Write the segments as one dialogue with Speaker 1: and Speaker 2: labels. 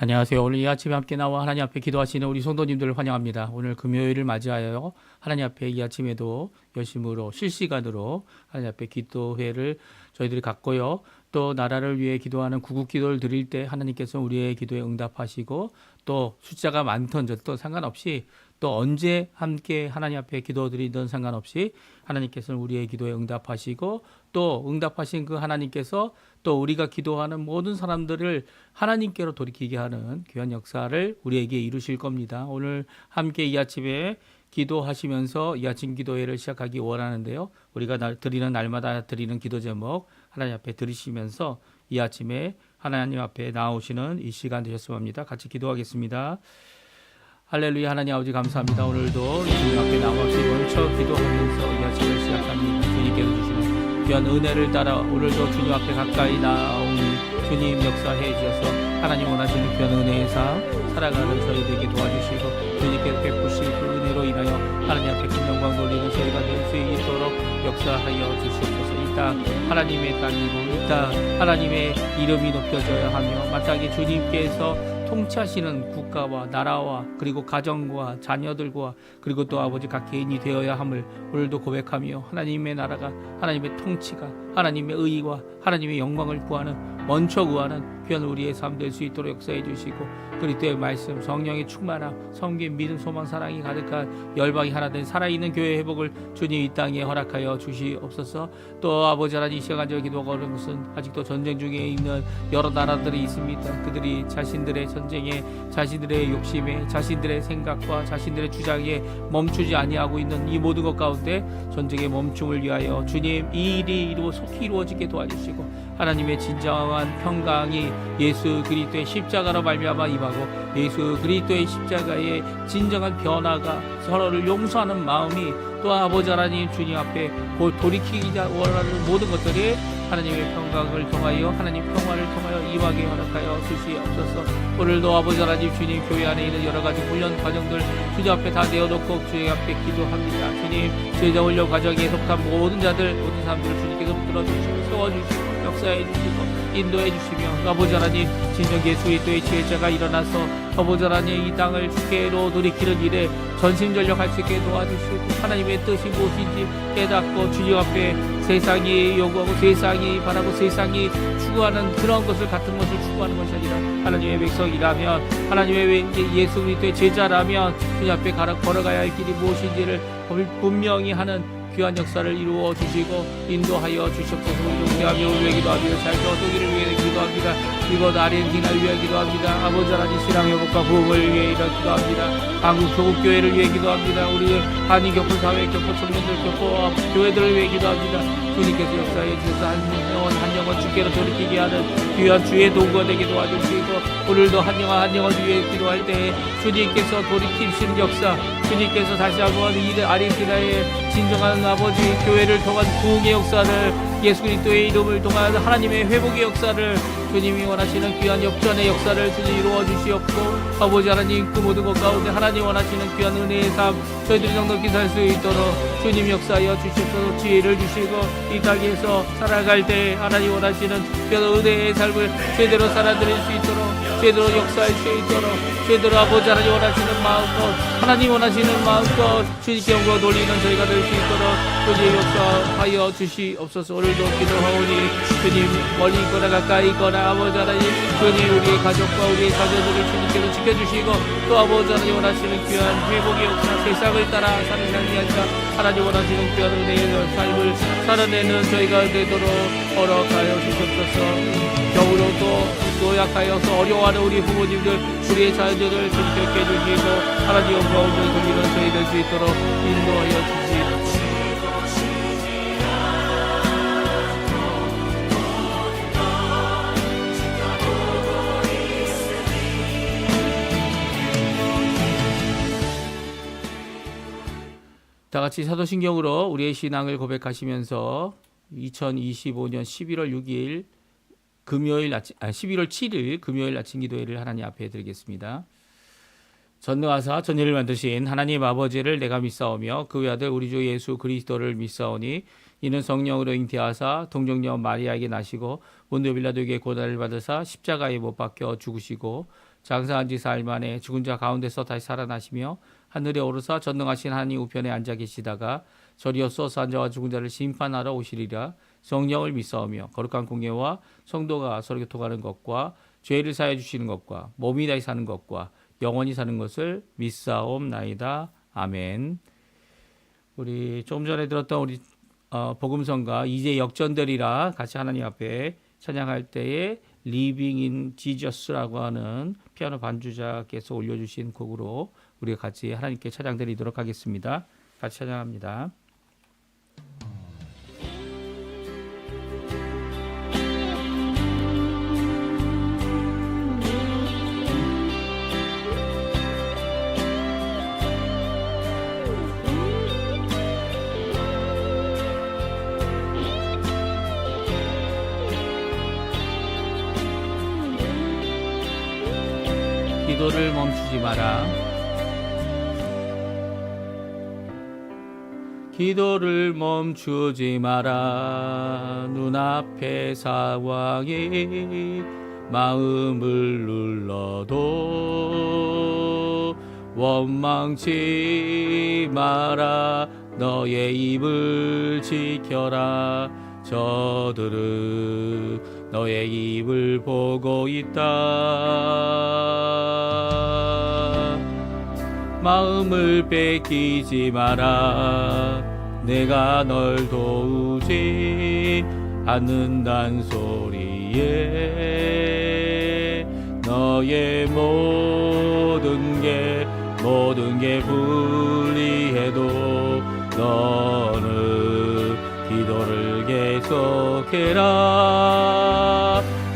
Speaker 1: 안녕하세요. 오늘 이 아침에 함께 나와 하나님 앞에 기도하시는 우리 성도님들을 환영합니다. 오늘 금요일을 맞이하여 하나님 앞에 이 아침에도 열심으로 실시간으로 하나님 앞에 기도회를 저희들이 갖고요. 또 나라를 위해 기도하는 구국 기도를 드릴 때 하나님께서 우리의 기도에 응답하시고 또 숫자가 많던 적도 상관없이 또 언제 함께 하나님 앞에 기도드리든 상관없이 하나님께서는 우리의 기도에 응답하시고 또 응답하신 그 하나님께서 또 우리가 기도하는 모든 사람들을 하나님께로 돌이키게 하는 귀한 역사를 우리에게 이루실 겁니다. 오늘 함께 이 아침에 기도하시면서 이 아침 기도회를 시작하기 원하는데요. 우리가 드리는 날마다 드리는 기도 제목 하나님 앞에 들으시면서 이 아침에 하나님 앞에 나오시는 이 시간 되셨으면 합니다. 같이 기도하겠습니다. 할렐루야. 하나님 아버지 감사합니다. 오늘도 주님 앞에 나와서 먼저 기도하면서 이 아침을 시작합니다. 주님께서 주시는 귀한 은혜를 따라 오늘도 주님 앞에 가까이 나오니 주님 역사해 주셔서 하나님 원하시는 귀한 은혜에서 살아가는 저희들에게 도와주시고 주님께서 베푸실 그 은혜로 인하여 하나님 앞에 큰 영광 돌리는 저희가 될 수 있도록 역사하여 주시옵소서. 이 땅 하나님의 땅이고 이 땅 하나님의 이름이 높여져야 하며 마땅히 주님께서 통치하시는 국가와 나라와 그리고 가정과 자녀들과 그리고 또 아버지 각 개인이 되어야 함을 오늘도 고백하며 하나님의 나라가 하나님의 통치가 하나님의 의와 하나님의 영광을 구하는 먼저 구하는 귀한 우리의 삶 될 수 있도록 역사해 주시고 그리스도의 말씀 성령의 충만함 성경 믿음 소망 사랑이 가득한 열방이 하나 된 살아있는 교회 회복을 주님 이 땅에 허락하여 주시옵소서. 또 아버지 하나님 이 시간 저희 기도가 어려운 것은 아직도 전쟁 중에 있는 여러 나라들이 있습니다. 그들이 자신들의 전쟁에 자신들의 욕심에 자신들의 생각과 자신들의 주장에 멈추지 아니하고 있는 이 모든 것 가운데 전쟁의 멈춤을 위하여 주님 이 일이 속히 이루어지게 도와주시고 하나님의 진정한 평강이 예수 그리스도의 십자가로 말미암아 임하고 예수 그리스도의 십자가의 진정한 변화가 서로를 용서하는 마음이 또 아버지 하나님 주님 앞에 돌이키자 원하는 모든 것들이 하나님의 평강을 통하여 하나님 평화를 통하여 임하게 허락하여 주시옵소서. 오늘도 아버지 하나님 주님 교회 안에 있는 여러 가지 훈련 과정들 주님 앞에 다 내어놓고 주님 앞에 기도합니다. 주님 제자 훈련 과정에 속한 모든 자들 모든 사람들을 주님께서 붙들어주시고 세워주시고 역사해 주시고 인도해 주시며 아버지 하나님 진정 예수 그리스도의 지혜자가 일어나서 아버지 하나님 이 땅을 주께로 돌이키는 일에 전심전력할 수 있게 도와주시고 하나님의 뜻이 무엇인지 깨닫고 주님 앞에 세상이 요구하고 세상이 바라고 세상이 추구하는 그런 것을 같은 것을 추구하는 것이 아니라 하나님의 백성이라면 하나님의 예수 그리스도의 제자라면 주님 앞에 걸어가야 할 길이 무엇인지를 분명히 하는 귀한 역사를 이루어 주시고 인도하여 주시옵소서. 우리하며 위해 기도합니다. 잘 저도기를 위해 기도합니다. 이곳 아르헨티나를 위해 기도합니다. 아버지 하나님 신앙 회복과 부흥을 위해 기도합니다. 한국 조국교회를 위해 기도합니다. 우리 한인 교포 사회 교포 청년들 교포 교회들을 위해 기도합니다. 주님께서 역사해 주셔서 한 영혼 주께로 돌이키게 하는 귀한 주의 도구가 되게 도와주시고 오늘도 한 영혼 위해 기도할 때 주님께서 돌이키시는 역사 주님께서 다시 한번 이 아르헨티나의 진정한 아버지 교회를 통한 부흥의 역사를 예수 그리스도의 이름을 통한 하나님의 회복의 역사를 주님이 원하시는 귀한 역전의 역사를 주님 이루어 주시옵고 아버지 하나님 그 모든 것 가운데 하나님 원하시는 귀한 은혜의 삶 저희들이 넉넉히 살 수 있도록 주님 역사하여 주시옵소서. 지혜를 주시고 이 땅에서 살아갈 때 하나님 원하시는 귀한 은혜의 삶을 제대로 살아드릴 수 있도록 제대로 역사할 수 있도록 제대로 아버지 하나님 원하시는 마음껏 하나님 원하시는 마음껏 주님께 영광 돌리는 저희가 될 수 있도록 주님 역사하여 주시옵소서. 오늘도 기도하오니 주님 멀리 있거나 가까이 있거나 아버지 하나님 주님 우리의 가족과 우리의 자녀들을 주님께서 지켜주시고 또 아버지 하나님 원하시는 귀한 회복의 역사 세상을 따라 사는 삶이 아니라 하나님 원하시는 귀한 은혜의 삶을 살아내는 저희가 되도록 허락하여 주시옵소서. 겨울에도 노약하여서 어려워하는 우리 부모님들 우리의 자녀들 주님께 해주시고 하나님 영광을 돌리는 저희 될 수 있도록 인도하여 주시옵소서. 다 같이 사도신경으로 우리의 신앙을 고백하시면서 2025년 11월 6일 금요일 아침 11월 7일 금요일 아침 기도회를 하나님 앞에 드리겠습니다. 전능하사 전일을 만드신 하나님 아버지를 내가 믿사오며 그 외아들 우리 주 예수 그리스도를 믿사오니 이는 성령으로 잉태하사 동정녀 마리아에게 나시고 본디오 빌라도에게 고난을 받으사 십자가에 못 박혀 죽으시고 장사한 지 사흘 만에 죽은 자 가운데서 다시 살아나시며 하늘에 오르사 전능하신 하나님 우편에 앉아 계시다가 저리어서 산자와 죽은 자를 심판하러 오시리라. 성령을 믿사오며 거룩한 공예와 성도가 서로 교통하는 것과 죄를 사해 주시는 것과 몸이 다시 사는 것과 영원히 사는 것을 믿사옵나이다. 아멘. 우리 조금 전에 들었던 우리 복음성가 이제 역전되리라 같이 하나님 앞에 찬양할 때에 Living in Jesus라고 하는 피아노 반주자께서 올려주신 곡으로 우리가 같이 하나님께 찬양 드리도록 하겠습니다. 같이 찬양합니다. 기도를 멈추지 마라. 기도를 멈추지 마라. 눈앞의 상황이 마음을 눌러도 원망치 마라. 너의 입을 지켜라. 저들은 너의 입을 보고 있다. 마음을 뺏기지 마라. 내가 널 도우지 않는단 소리에 너의 모든 게 불리해도 너는 기도를 계속해라.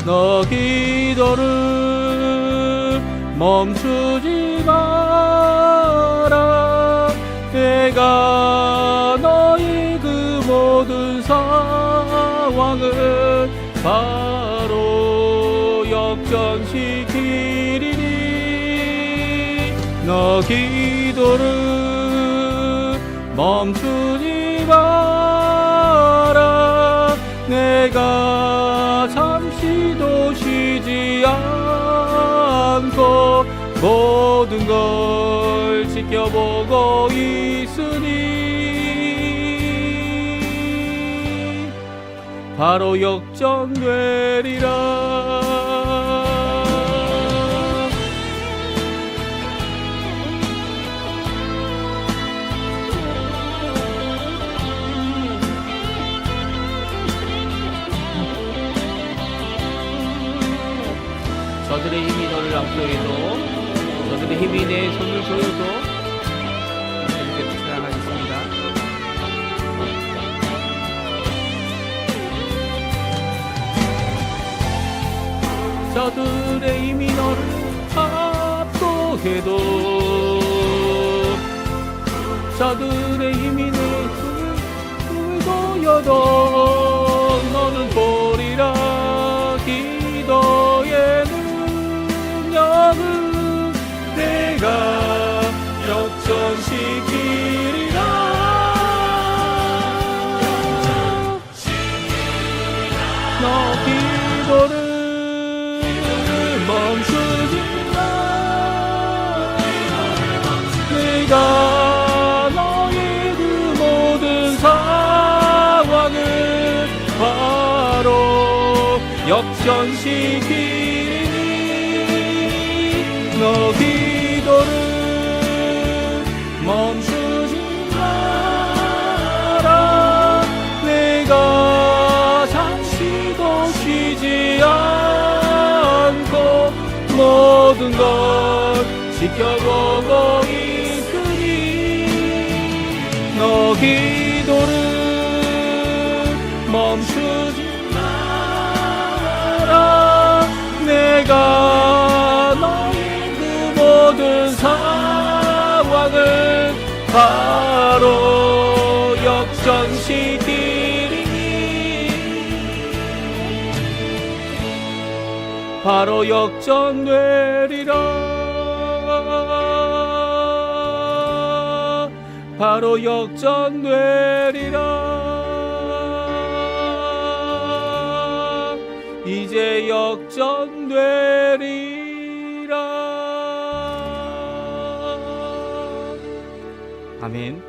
Speaker 1: 너 기도를 멈추지 마라. 내가 너의 그 모든 상황을 바로 역전시키리니 너 기도를 멈추지 마라. 내가 잠시도 쉬지 않고 모든 걸 지켜보고 있으니 바로 역전되리라. 저들의 힘이 너를 압도해도 저들의 힘이 내 손을 조여도 이렇게 찬양하겠습니다. 저들의 힘이 너를 압도해도 저들의 힘이 내 손을 조여도 너는 보리라. 기도의 능력을 내가 역전시키리라. 너 기도를 멈추지 마. 내가 너의 그 모든 상황을 바로 역전시키리니 너 기도를 멈추지 마라. 내가 잠시도 쉬지 않고 모든 걸 지켜보고 있으니 너 기도를 멈추지 마라. 내가 너의 그 모든 상황을 바로 역전시키리니 바로 역전되리라. 바로 역전되리라. 이제 역전되리라. 아멘.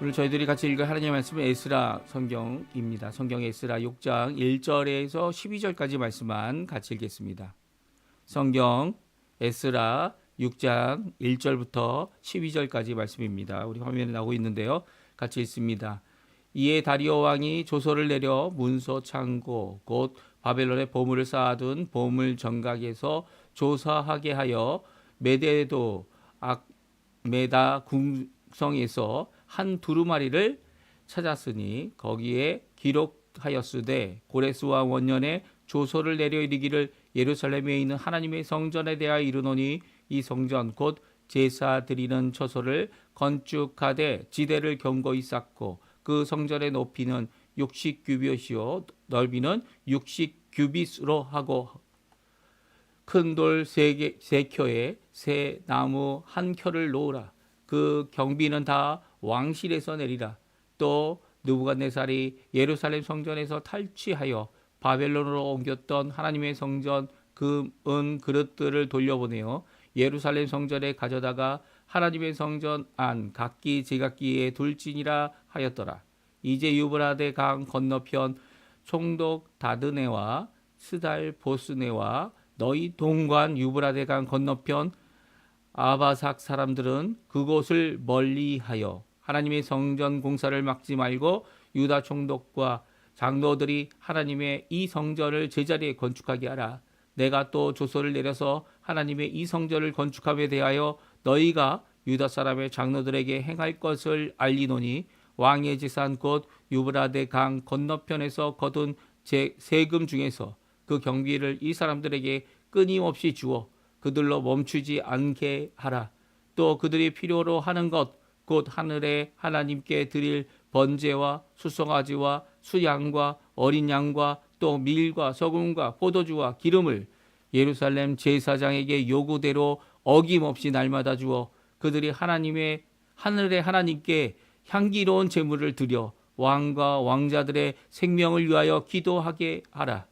Speaker 1: 오늘 저희들이 같이 읽을 하나님의 말씀은 에스라 성경입니다. 성경 에스라 6장 1절에서 12절까지 말씀만 같이 읽겠습니다. 성경 에스라 6장 1절부터 12절까지 말씀입니다. 우리 화면에 나오고 있는데요. 같이 읽습니다. 이에 다리오 왕이 조서를 내려 문서 창고 곧 바벨론의 보물을 쌓아둔 보물 정각에서 조사하게 하여 메데도 악메다 궁성에서 한 두루마리를 찾았으니 거기에 기록하였으되 고레스 왕 원년에 조서를 내려 이르기를 예루살렘에 있는 하나님의 성전에 대하여 이르노니 이 성전 곧 제사 드리는 처소를 건축하되 지대를 견고히 쌓고 그 성전의 높이는 60규빗이요 넓이는 60규빗으로 하고 큰 돌 세 켜에 새 나무 한 켜를 놓으라. 그 경비는 다 왕실에서 내리라. 또 느부갓네살이 예루살렘 성전에서 탈취하여 바벨론으로 옮겼던 하나님의 성전 은 그릇들을 돌려보내어 예루살렘 성전에 가져다가 하나님의 성전 안 각기 제각기에 둘지니라 하였더라. 이제 유브라데 강 건너편 총독 다드네와 스달 보스네와 너희 동관 유브라데 강 건너편 아바삭 사람들은 그곳을 멀리하여 하나님의 성전 공사를 막지 말고 유다 총독과 장로들이 하나님의 이 성전을 제자리에 건축하게 하라. 내가 또 조서를 내려서 하나님의 이 성전을 건축함에 대하여 너희가 유다 사람의 장로들에게 행할 것을 알리노니 왕의 재산 곧 유브라데 강 건너편에서 거둔 세금 중에서 그 경비를 이 사람들에게 끊임없이 주어 그들로 멈추지 않게 하라. 또 그들이 필요로 하는 것 곧 하늘의 하나님께 드릴 번제와 수송아지와 수양과 어린 양과 또 밀과 소금과 포도주와 기름을 예루살렘 제사장에게 요구대로 어김없이 날마다 주어 그들이 하나님의 하늘의 하나님께 향기로운 제물을 드려 왕과 왕자들의 생명을 위하여 기도하게 하라.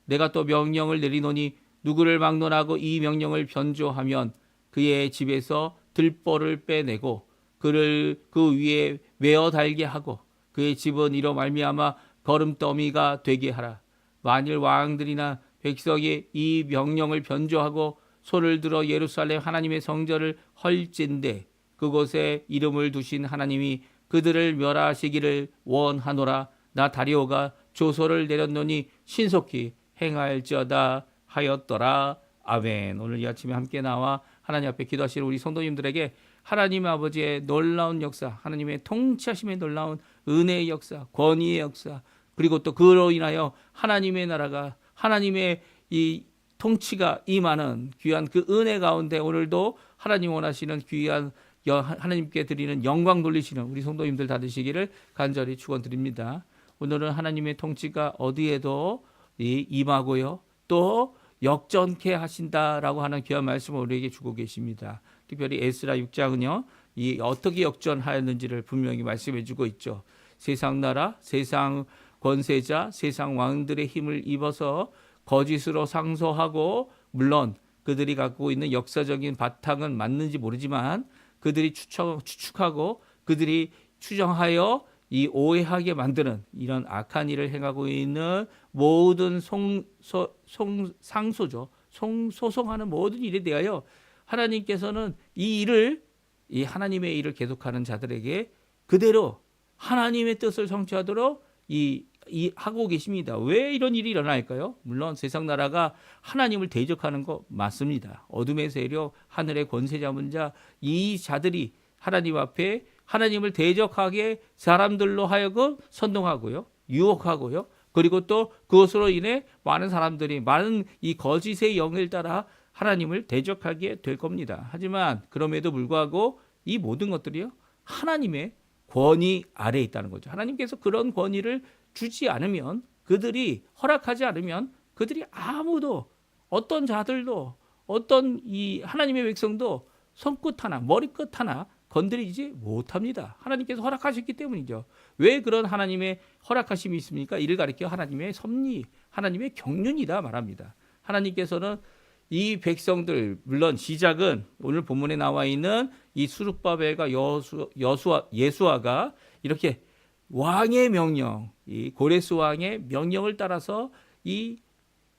Speaker 1: 내가 또 명령을 내리노니 누구를 막론하고 이 명령을 변조하면 그의 집에서 들보를 빼내고 그를 그 위에 메어 달게 하고 그의 집은 이로 말미암아 거름더미가 되게 하라. 만일 왕들이나 백성이 이 명령을 변조하고 손을 들어 예루살렘 하나님의 성전을 헐진대 그곳에 이름을 두신 하나님이 그들을 멸하시기를 원하노라. 나 다리오가 조서를 내렸노니 신속히 행할지어다 하였더라. 아멘. 오늘 이 아침에 함께 나와 하나님 앞에 기도하시는 우리 성도님들에게 하나님 아버지의 놀라운 역사, 하나님의 통치하심의 놀라운 은혜의 역사, 권위의 역사, 그리고 또 그로 인하여 하나님의 나라가 하나님의 이 통치가 임하는 귀한 그 은혜 가운데 오늘도 하나님 원하시는 귀한 하나님께 드리는 영광 돌리시는 우리 성도님들 다 되시기를 간절히 축원드립니다. 오늘은 하나님의 통치가 어디에도 임하고요. 또 역전케 하신다라고 하는 귀한 말씀을 우리에게 주고 계십니다. 특별히 에스라 6장은요. 이 어떻게 역전하였는지를 분명히 말씀해 주고 있죠. 세상 나라, 세상 권세자, 세상 왕들의 힘을 입어서 거짓으로 상소하고 물론 그들이 갖고 있는 역사적인 바탕은 맞는지 모르지만 그들이 추측하고 그들이 추정하여 이 오해하게 만드는 이런 악한 일을 행하고 있는 모든 상소죠. 소송하는 모든 일에 대하여 하나님께서는 이 하나님의 일을 계속하는 자들에게 그대로 하나님의 뜻을 성취하도록 하고 계십니다. 왜 이런 일이 일어날까요? 물론 세상 나라가 하나님을 대적하는 거 맞습니다. 어둠의 세력, 하늘의 권세 잡은 자, 이 자들이 하나님 앞에 하나님을 대적하게 사람들로 하여금 선동하고요, 유혹하고요. 그리고 또 그것으로 인해 많은 사람들이 많은 이 거짓의 영을 따라 하나님을 대적하게 될 겁니다. 하지만 그럼에도 불구하고 이 모든 것들이요 하나님의 권위 아래에 있다는 거죠. 하나님께서 그런 권위를 주지 않으면 그들이 허락하지 않으면 그들이 아무도 어떤 자들도 어떤 이 하나님의 백성도 손끝 하나 머리끝 하나 건드리지 못합니다. 하나님께서 허락하셨기 때문이죠. 왜 그런 하나님의 허락하심이 있습니까? 이를 가리켜 하나님의 섭리, 하나님의 경륜이다 말합니다. 하나님께서는 이 백성들 물론 시작은 오늘 본문에 나와 있는 이 수룹바벨과 예수아가 이렇게 왕의 명령, 이 고레스 왕의 명령을 따라서 이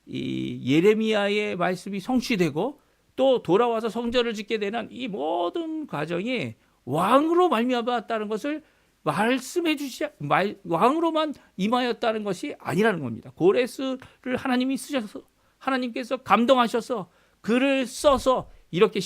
Speaker 1: 예레미야의 말씀이 성취되고 또 돌아와서 성전을 짓게 되는 이 모든 과정이 왕으로 말미암았다는 것을 말씀해 주시 왕으로만 임하였다는 것이 아니라는 겁니다. 고레스를 하나님이 쓰셔서 하나님께서 감동하셔서 글을 써서 이렇게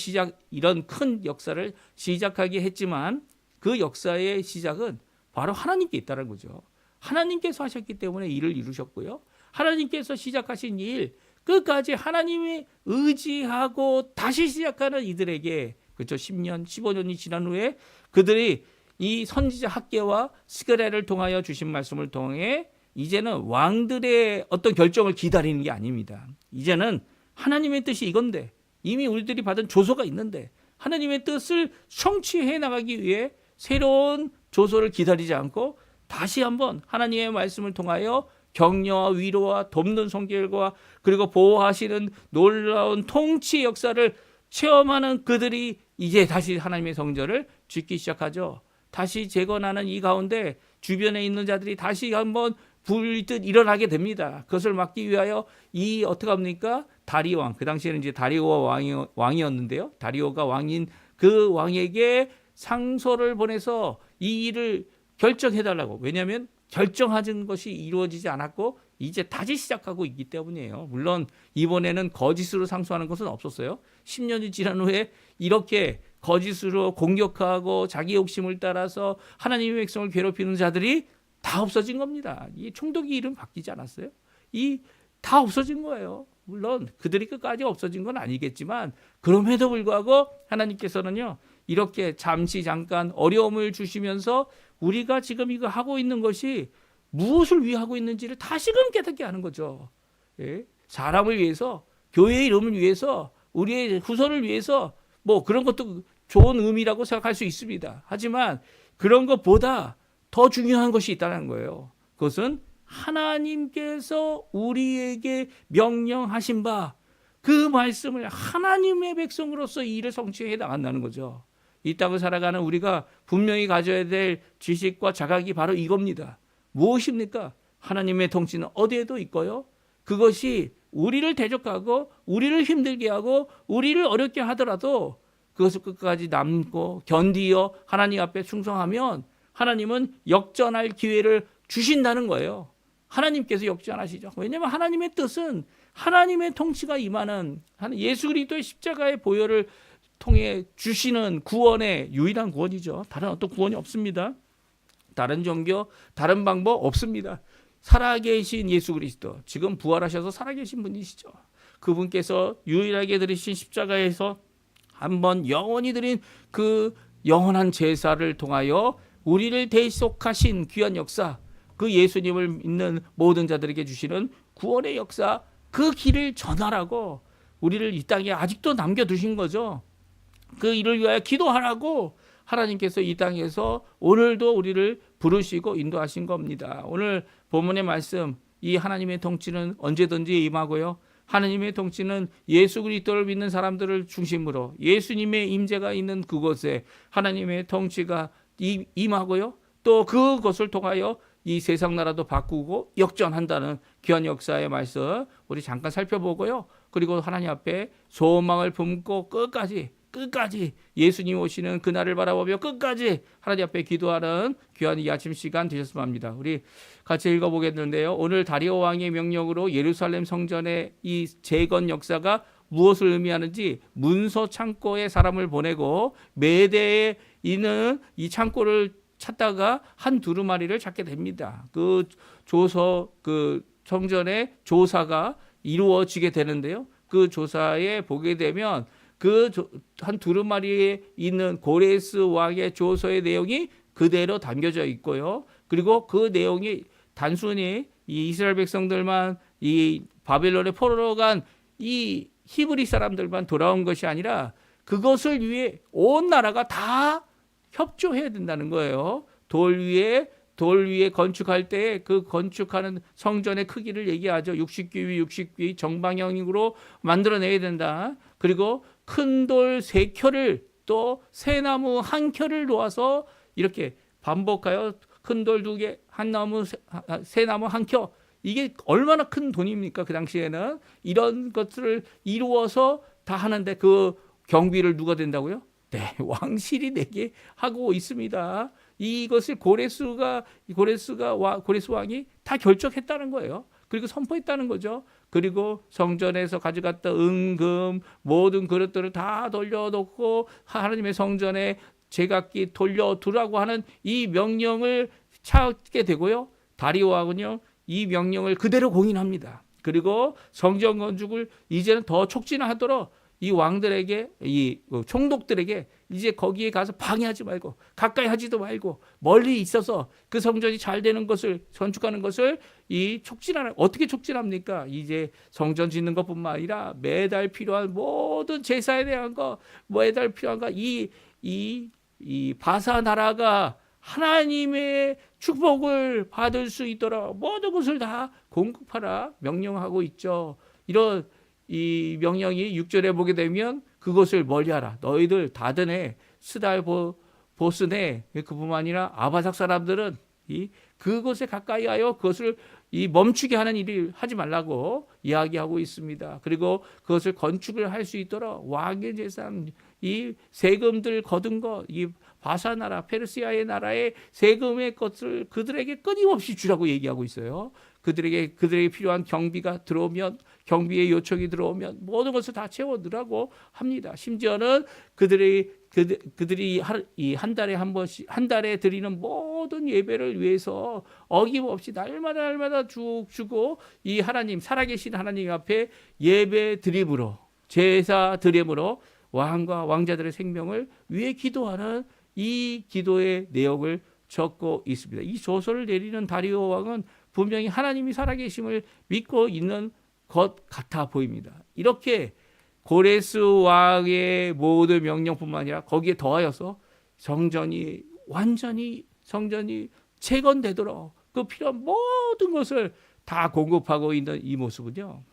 Speaker 1: 이런 큰 역사를 시작하게 했지만 그 역사의 시작은 바로 하나님께 있다는 거죠. 하나님께서 하셨기 때문에 일을 이루셨고요. 하나님께서 시작하신 일 끝까지 하나님이 의지하고 다시 시작하는 이들에게 그렇죠. 10년, 15년이 지난 후에 그들이 이 선지자 학개와 스가랴를 통하여 주신 말씀을 통해 이제는 왕들의 어떤 결정을 기다리는 게 아닙니다. 이제는 하나님의 뜻이 이건데 이미 우리들이 받은 조서가 있는데 하나님의 뜻을 성취해 나가기 위해 새로운 조서를 기다리지 않고 다시 한번 하나님의 말씀을 통하여 격려와 위로와 돕는 성결과 그리고 보호하시는 놀라운 통치 역사를 체험하는 그들이 이제 다시 하나님의 성전을 짓기 시작하죠. 다시 재건하는 이 가운데 주변에 있는 자들이 다시 한번 불듯 일어나게 됩니다. 그것을 막기 위하여 이 어떻게 합니까? 다리오 왕, 그 당시에는 이제 다리오가 왕이었는데요. 다리오가 왕인 그 왕에게 상소를 보내서 이 일을 결정해달라고. 왜냐하면 결정하는 것이 이루어지지 않았고 이제 다시 시작하고 있기 때문이에요. 물론 이번에는 거짓으로 상소하는 것은 없었어요. 10년이 지난 후에 이렇게 거짓으로 공격하고 자기 욕심을 따라서 하나님의 백성을 괴롭히는 자들이 다 없어진 겁니다. 이 총독이 이름 바뀌지 않았어요? 이 다 없어진 거예요. 물론 그들이 끝까지 없어진 건 아니겠지만 그럼에도 불구하고 하나님께서는요 이렇게 잠깐 어려움을 주시면서 우리가 지금 이거 하고 있는 것이 무엇을 위해 하고 있는지를 다시금 깨닫게 하는 거죠. 예? 사람을 위해서, 교회의 이름을 위해서, 우리의 후손을 위해서 뭐 그런 것도 좋은 의미라고 생각할 수 있습니다. 하지만 그런 것보다 더 중요한 것이 있다는 거예요. 그것은 하나님께서 우리에게 명령하신 바 그 말씀을 하나님의 백성으로서 이 일을 성취해 나간다는 거죠. 이 땅을 살아가는 우리가 분명히 가져야 될 지식과 자각이 바로 이겁니다. 무엇입니까? 하나님의 통치는 어디에도 있고요. 그것이 우리를 대적하고 우리를 힘들게 하고 우리를 어렵게 하더라도 그것을 끝까지 남고 견디어 하나님 앞에 충성하면 하나님은 역전할 기회를 주신다는 거예요. 하나님께서 역전하시죠. 왜냐하면 하나님의 뜻은 하나님의 통치가 임하는 예수 그리스도의 십자가의 보혈을 통해 주시는 구원의 유일한 구원이죠. 다른 어떤 구원이 없습니다. 다른 종교, 다른 방법 없습니다. 살아계신 예수 그리스도, 지금 부활하셔서 살아계신 분이시죠. 그분께서 유일하게 드리신 십자가에서 한번 영원히 드린 그 영원한 제사를 통하여 우리를 대속하신 귀한 역사, 그 예수님을 믿는 모든 자들에게 주시는 구원의 역사, 그 길을 전하라고 우리를 이 땅에 아직도 남겨두신 거죠. 그 일을 위하여 기도하라고 하나님께서 이 땅에서 오늘도 우리를 부르시고 인도하신 겁니다. 오늘 본문의 말씀, 이 하나님의 통치는 언제든지 임하고요. 하나님의 통치는 예수 그리스도를 믿는 사람들을 중심으로 예수님의 임재가 있는 그곳에 하나님의 통치가 임하고요. 또 그것을 통하여 이 세상 나라도 바꾸고 역전한다는 귀한 역사의 말씀 우리 잠깐 살펴보고요. 그리고 하나님 앞에 소망을 품고 끝까지 예수님 오시는 그날을 바라보며 끝까지 하나님 앞에 기도하는 귀한 이 아침 시간 되셨으면 합니다. 우리 같이 읽어보겠는데요. 오늘 다리오 왕의 명령으로 예루살렘 성전의 이 재건 역사가 무엇을 의미하는지 문서 창고에 사람을 보내고 매대에 있는 이 창고를 찾다가 한 두루마리를 찾게 됩니다. 그 성전의 조사가 이루어지게 되는데요. 그 조사에 보게 되면 그 한 두루마리에 있는 고레스 왕의 조서의 내용이 그대로 담겨져 있고요. 그리고 그 내용이 단순히 이 이스라엘 백성들만 이 바벨론에 포로로 간 이 히브리 사람들만 돌아온 것이 아니라 그것을 위해 온 나라가 다 협조해야 된다는 거예요. 돌 위에 돌 위에 건축할 때 그 건축하는 성전의 크기를 얘기하죠. 60규 정방형으로 만들어내야 된다. 그리고 큰 돌 3켜를 또 새나무 1켜를 놓아서 이렇게 반복하여 큰 돌 2개, 새나무 1켜. 이게 얼마나 큰 돈입니까? 그 당시에는 이런 것들을 이루어서 다 하는데 그 경비를 누가 된다고요? 네, 왕실이 내게 하고 있습니다. 이것을 고레스 왕이 다 결정했다는 거예요. 그리고 선포했다는 거죠. 그리고 성전에서 가져갔던 은금 모든 그릇들을 다 돌려놓고 하나님의 성전에 제각기 돌려두라고 하는 이 명령을 찾게 되고요. 다리오 왕은요, 이 명령을 그대로 공인합니다. 그리고 성전 건축을 이제는 더 촉진하도록 이 왕들에게, 이 총독들에게 이제 거기에 가서 방해하지 말고 가까이 하지도 말고 멀리 있어서 그 성전이 잘 되는 것을 건축하는 것을 이 촉진하는, 어떻게 촉진합니까? 이제 성전 짓는 것뿐만 아니라 매달 필요한 모든 제사에 대한 거, 매달 필요한 거, 이 바사 나라가 하나님의 축복을 받을 수 있도록 모든 것을 다 공급하라 명령하고 있죠. 이런 이 명령이 6절에 보게 되면 그것을 멀리하라. 너희들 다드네, 스달 보스네, 그뿐만 아니라 아바삭 사람들은 그것에 가까이 하여 그것을 멈추게 하는 일을 하지 말라고 이야기하고 있습니다. 그리고 그것을 건축을 할 수 있도록 왕의 재산, 이 세금들 거둔 것, 이 바사 나라, 페르시아의 나라의 세금의 것을 그들에게 끊임없이 주라고 얘기하고 있어요. 그들에게 필요한 경비가 들어오면, 경비의 요청이 들어오면 모든 것을 다 채워두라고 합니다. 심지어는 그들이 한 달에 한 번씩, 한 달에 드리는 모든 예배를 위해서 어김없이 날마다 쭉 주고 이 하나님, 살아계신 하나님 앞에 예배 드림으로, 제사 드림으로 왕과 왕자들의 생명을 위해 기도하는 이 기도의 내용을 적고 있습니다. 이 조서를 내리는 다리오 왕은 분명히 하나님이 살아계심을 믿고 있는 것 같아 보입니다. 이렇게 고레스 왕의 모든 명령뿐만 아니라 거기에 더하여서 성전이 재건되도록 그 필요한 모든 것을 다 공급하고 있는 이 모습은요,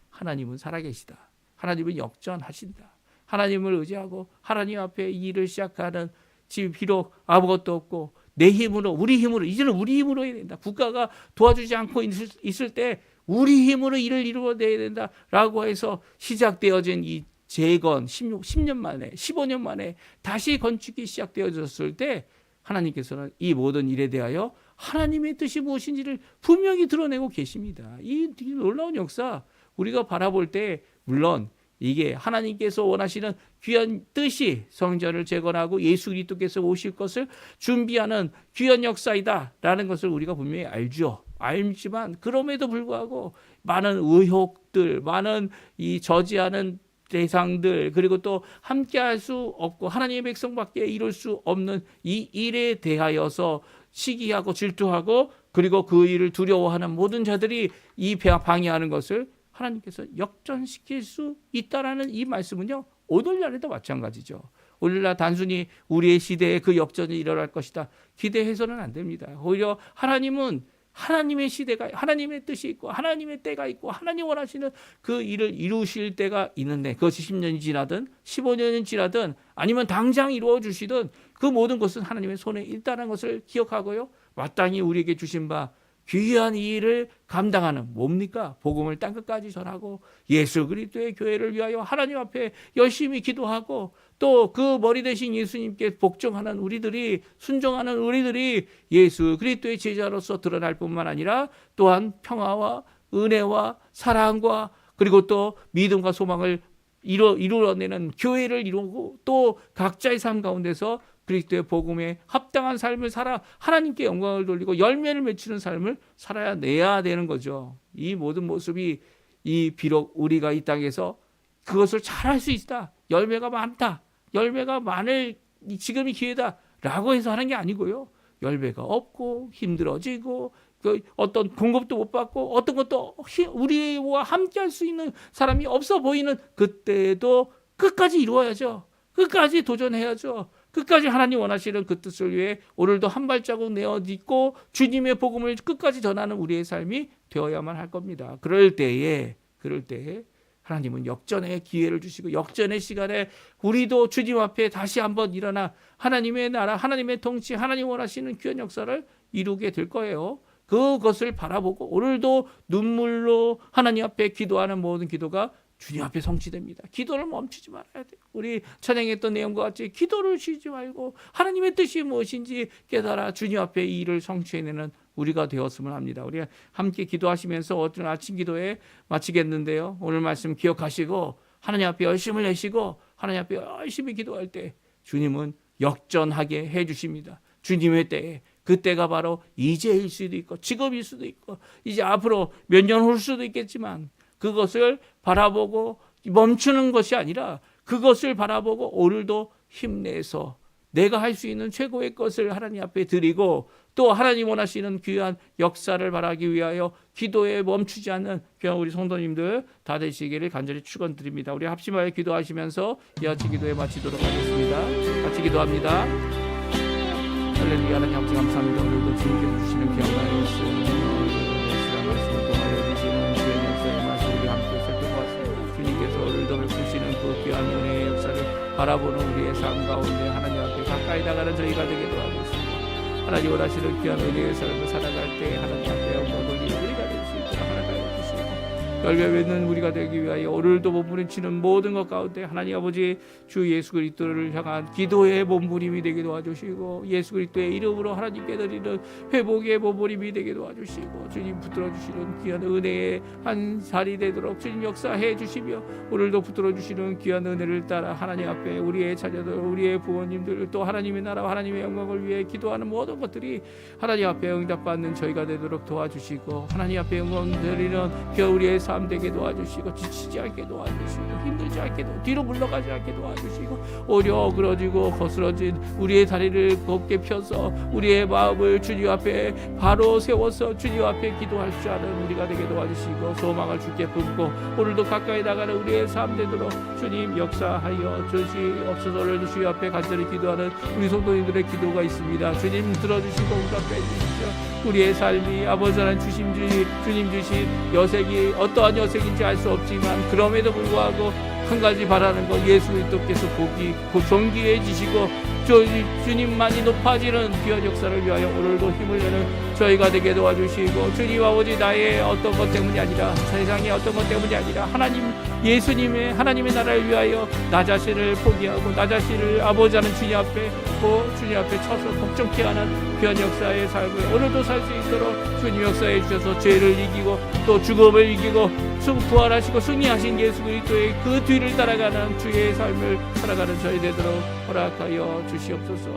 Speaker 1: 하나님은 살아계시다. 하나님은 역전하신다. 하나님을 의지하고 하나님 앞에 일을 시작하는, 지금 비록 아무것도 없고 내 힘으로, 우리 힘으로, 이제는 우리 힘으로 해야 된다. 국가가 도와주지 않고 있을 때 우리 힘으로 일을 이루어내야 된다라고 해서 시작되어진 이 재건 10년 만에, 15년 만에 다시 건축이 시작되어졌을 때 하나님께서는 이 모든 일에 대하여 하나님의 뜻이 무엇인지를 분명히 드러내고 계십니다. 이 놀라운 역사 우리가 바라볼 때 물론 이게 하나님께서 원하시는 귀한 뜻이 성전을 재건하고 예수 그리스도께서 오실 것을 준비하는 귀한 역사이다라는 것을 우리가 분명히 알지만 그럼에도 불구하고 많은 의혹들, 많은 이 저지하는 대상들, 그리고 또 함께할 수 없고 하나님의 백성밖에 이룰 수 없는 이 일에 대하여서 시기하고 질투하고 그리고 그 일을 두려워하는 모든 자들이 이 방해하는 것을 하나님께서 역전시킬 수 있다라는 이 말씀은요, 오늘날에도 마찬가지죠. 오늘날 단순히 우리의 시대에 그 역전이 일어날 것이다 기대해서는 안 됩니다. 오히려 하나님은 하나님의 시대가, 하나님의 뜻이 있고 하나님의 때가 있고 하나님 원하시는 그 일을 이루실 때가 있는데, 그것이 10년이 지나든 15년이 지나든 아니면 당장 이루어 주시든 그 모든 것은 하나님의 손에 있다는 것을 기억하고요, 마땅히 우리에게 주신 바 귀한 이 일을 감당하는, 뭡니까? 복음을 땅끝까지 전하고 예수 그리스도의 교회를 위하여 하나님 앞에 열심히 기도하고 또 그 머리 대신 예수님께 복종하는 우리들이, 순종하는 우리들이 예수 그리스도의 제자로서 드러날 뿐만 아니라 또한 평화와 은혜와 사랑과 그리고 또 믿음과 소망을 이루어내는 교회를 이루고 또 각자의 삶 가운데서 그리스도의 복음에 합당한 삶을 살아 하나님께 영광을 돌리고 열매를 맺히는 삶을 살아내야 되는 거죠. 이 모든 모습이 비록 우리가 이 땅에서 그것을 잘할 수 있다, 열매가 많다, 열매가 많을 지금이 기회다라고 해서 하는 게 아니고요, 열매가 없고 힘들어지고 어떤 공급도 못 받고 어떤 것도 우리와 함께할 수 있는 사람이 없어 보이는 그때도 끝까지 이루어야죠. 끝까지 도전해야죠. 끝까지 하나님 원하시는 그 뜻을 위해 오늘도 한 발자국 내어 딛고 주님의 복음을 끝까지 전하는 우리의 삶이 되어야만 할 겁니다. 그럴 때에 하나님은 역전의 기회를 주시고 역전의 시간에 우리도 주님 앞에 다시 한번 일어나 하나님의 나라, 하나님의 통치, 하나님 원하시는 귀한 역사를 이루게 될 거예요. 그것을 바라보고 오늘도 눈물로 하나님 앞에 기도하는 모든 기도가 주님 앞에 성취됩니다. 기도를 멈추지 말아야 돼요. 우리 찬양했던 내용과 같이 기도를 쉬지 말고 하나님의 뜻이 무엇인지 깨달아 주님 앞에 이 일을 성취해내는 우리가 되었으면 합니다. 우리 함께 기도하시면서 어떤 아침 기도에 마치겠는데요. 오늘 말씀 기억하시고 하나님 앞에 열심을 내시고 하나님 앞에 열심히 기도할 때 주님은 역전하게 해주십니다. 주님의 때에 그때가 바로 이제일 수도 있고 지금일 수도 있고 이제 앞으로 몇 년 후 수도 있겠지만 그것을 바라보고 멈추는 것이 아니라 그것을 바라보고 오늘도 힘내서 내가 할 수 있는 최고의 것을 하나님 앞에 드리고 또 하나님 원하시는 귀한 역사를 바라기 위하여 기도에 멈추지 않는 귀한 우리 성도님들 다 되시기를 간절히 축원드립니다. 우리 합심하여 기도하시면서 이 아침 기도에 마치도록 하겠습니다. 같이 기도합니다. 할렐루야. 하나님 아버지 감사합니다. 오늘도 주님께서 주시는 귀한 말씀 말씀을 통하여 주시는 주의 역사의 말씀 우리 함께 살펴보았습니다. 주님께서 오늘도 베푸시는 그 귀한 은혜의 역사를 바라보는 우리의 삶 가운데 하나님 앞에 가까이 나가는 저희가 되게 도와주시고 하나님 원하시는 귀한 은혜의 삶을 살아갈 때 하나님 앞에 영광 돌리는 우리가 될 수 있도록 하나님 주시고 열매 맺는 우리가 되기 위하여 오늘도 몸부림치는 모든 것 가운데 하나님 아버지 주 예수 그리스도를 향한 기도의 몸부림이 되게 도와주시고 예수 그리스도의 이름으로 하나님께 드리는 회복의 몸부림이 되게 도와주시고 주님 붙들어 주시는 귀한 은혜의 한 살이 되도록 주님 역사해 주시며 오늘도 붙들어 주시는 귀한 은혜를 따라 하나님 앞에 우리의 자녀들 우리의 부모님들 또 하나님의 나라와 하나님의 영광을 위해 기도하는 모든 것들이 하나님 앞에 응답받는 저희가 되도록 도와주시고 하나님 앞에 영광 드리는 귀한 우리의 삶 되게 도와주시고 지치지 않게 도와주시고 힘들지 않게 뒤로 물러가지 않게 도와주시고 오려 어그러지고 거스러진 우리의 다리를 곱게 펴서 우리의 마음을 주님 앞에 바로 세워서 주님 앞에 기도할 줄 아는 우리가 되게 도와주시고 소망을 주께 품고 오늘도 가까이 나가는 우리의 삶 되도록 주님 역사하여 주시옵소서를 주님 앞에 간절히 기도하는 우리 성도님들의 기도가 있습니다. 주님 들어주시고 응답해 주십시오. 우리의 삶이 아버지 하나님 주님 주신 여색이 어떠한 여색인지 알 수 없지만 그럼에도 불구하고 한 가지 바라는 것 예수 그리스도께서 복이 존귀해지시고 주님만이 높아지는 귀한 역사를 위하여 오늘도 힘을 내는 저희가 되게 도와주시고 주님 아버지 나의 어떤 것 때문이 아니라 세상의 어떤 것 때문이 아니라 예수님의 하나님의 나라를 위하여 나 자신을 포기하고 나 자신을 아버지 하는 주님 앞에 주님 앞에 쳐서 복종케 하는 귀한 역사의 삶을 오늘도 살 수 있도록 주님 역사해 주셔서 죄를 이기고 또 죽음을 이기고 부활하시고 승리하신 예수 그리스도의 그 뒤를 따라가는 주의 삶을 살아가는 저희 되도록 허락하여 주시옵소서.